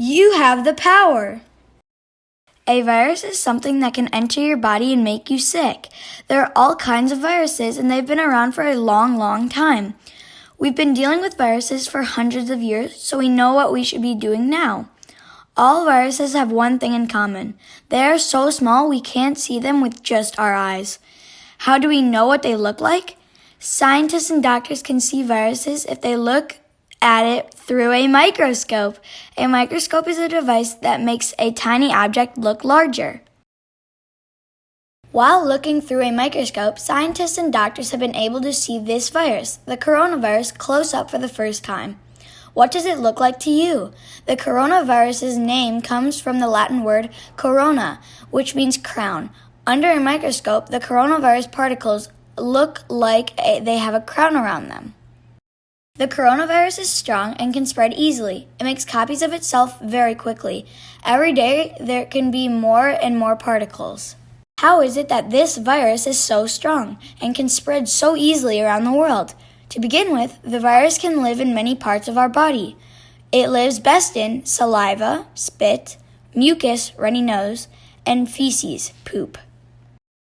You have the power. A virus is something that can enter your body and make you sick. There are all kinds of viruses, and they've been around for a long, long time. We've been dealing with viruses for hundreds of years, so we know what we should be doing now. All viruses have one thing in common. They are so small we can't see them with just our eyes. How do we know what they look like? Scientists and doctors can see viruses if they look at it through a microscope. A microscope is a device that makes a tiny object look larger. While looking through a microscope, scientists and doctors have been able to see this virus, the coronavirus, close up for the first time. What does it look like to you? The coronavirus's name comes from the Latin word corona, which means crown. Under a microscope, the coronavirus particles look like they have a crown around them. The coronavirus is strong and can spread easily. It makes copies of itself very quickly. Every day, there can be more and more particles. How is it that this virus is so strong and can spread so easily around the world? To begin with, the virus can live in many parts of our body. It lives best in saliva, spit, mucus, runny nose, and feces, poop.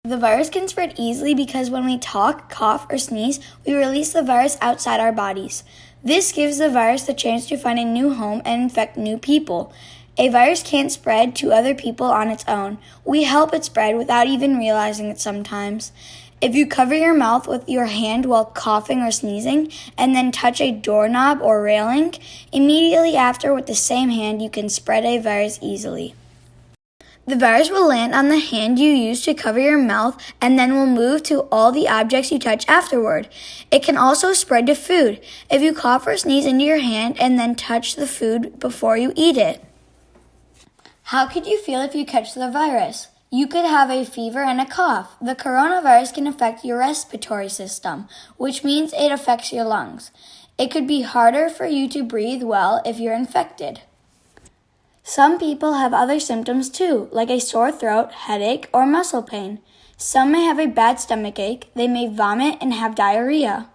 The virus can spread easily because when we talk, cough, or sneeze, we release the virus outside our bodies. This gives the virus the chance to find a new home and infect new people. A virus can't spread to other people on its own. We help it spread without even realizing it sometimes. If you cover your mouth with your hand while coughing or sneezing, and then touch a doorknob or railing, immediately after with the same hand you can spread a virus easily. The virus will land on the hand you use to cover your mouth and then will move to all the objects you touch afterward. It can also spread to food if you cough or sneeze into your hand and then touch the food before you eat it. How could you feel if you catch the virus? You could have a fever and a cough. The coronavirus can affect your respiratory system, which means it affects your lungs. It could be harder for you to breathe well if you're infected. Some people have other symptoms too, like a sore throat, headache, or muscle pain. Some may have a bad stomach ache, they may vomit and have diarrhea.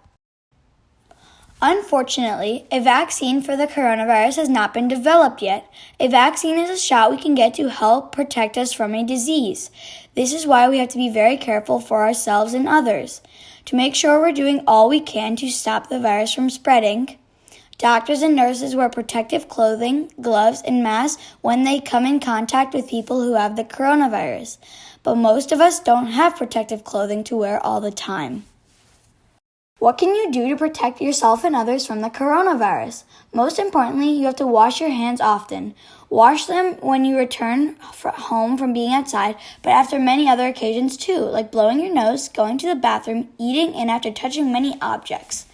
Unfortunately, a vaccine for the coronavirus has not been developed yet. A vaccine is a shot we can get to help protect us from a disease. This is why we have to be very careful for ourselves and others. To make sure we're doing all we can to stop the virus from spreading, doctors and nurses wear protective clothing, gloves, and masks when they come in contact with people who have the coronavirus. But most of us don't have protective clothing to wear all the time. What can you do to protect yourself and others from the coronavirus? Most importantly, you have to wash your hands often. Wash them when you return home from being outside, but after many other occasions too, like blowing your nose, going to the bathroom, eating, and after touching many objects.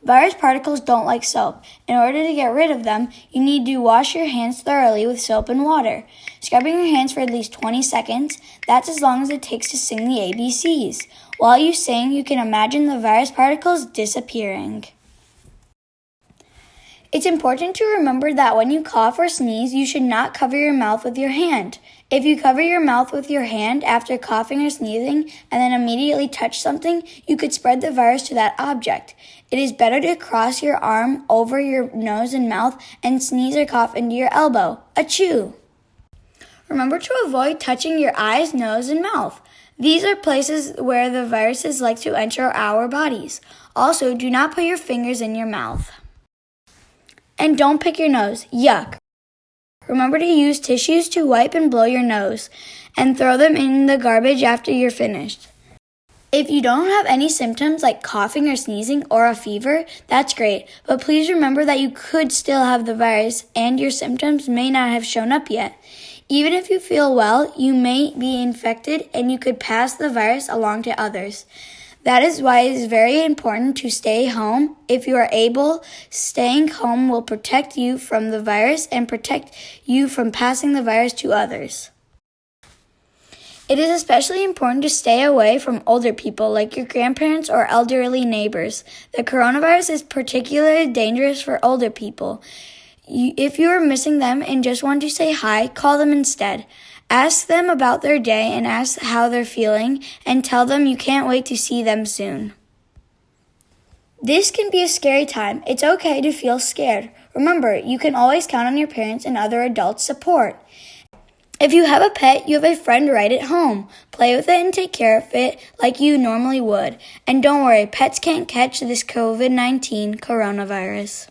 Virus particles don't like soap. In order to get rid of them, you need to wash your hands thoroughly with soap and water. Scrubbing your hands for at least 20 seconds, that's as long as it takes to sing the ABCs. While you sing, you can imagine the virus particles disappearing. It's important to remember that when you cough or sneeze, you should not cover your mouth with your hand. If you cover your mouth with your hand after coughing or sneezing and then immediately touch something, you could spread the virus to that object. It is better to cross your arm over your nose and mouth and sneeze or cough into your elbow. Achoo! Remember to avoid touching your eyes, nose, and mouth. These are places where the viruses like to enter our bodies. Also, do not put your fingers in your mouth. And don't pick your nose. Yuck! Remember to use tissues to wipe and blow your nose, and throw them in the garbage after you're finished. If you don't have any symptoms like coughing or sneezing or a fever, that's great, but please remember that you could still have the virus and your symptoms may not have shown up yet. Even if you feel well, you may be infected and you could pass the virus along to others. That is why it is very important to stay home. If you are able, staying home will protect you from the virus and protect you from passing the virus to others. It is especially important to stay away from older people like your grandparents or elderly neighbors. The coronavirus is particularly dangerous for older people. If you are missing them and just want to say hi, call them instead. Ask them about their day and ask how they're feeling and tell them you can't wait to see them soon. This can be a scary time. It's okay to feel scared. Remember, you can always count on your parents and other adults' support. If you have a pet, you have a friend right at home. Play with it and take care of it like you normally would. And don't worry, pets can't catch this COVID-19 coronavirus.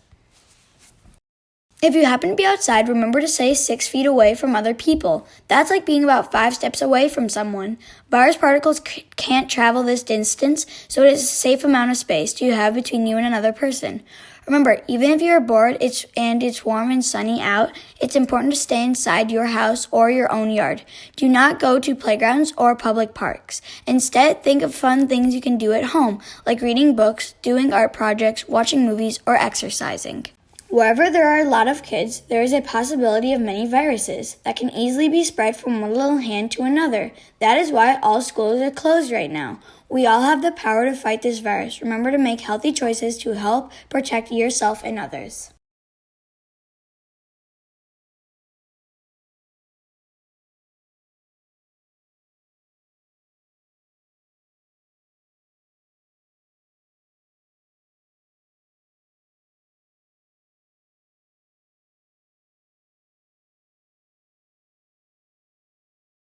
If you happen to be outside, remember to stay 6 feet away from other people. That's like being about 5 steps away from someone. Virus particles can't travel this distance, so it is a safe amount of space you have between you and another person. Remember, even if you're bored and it's warm and sunny out, it's important to stay inside your house or your own yard. Do not go to playgrounds or public parks. Instead, think of fun things you can do at home, like reading books, doing art projects, watching movies, or exercising. Wherever there are a lot of kids, there is a possibility of many viruses that can easily be spread from one little hand to another. That is why all schools are closed right now. We all have the power to fight this virus. Remember to make healthy choices to help protect yourself and others.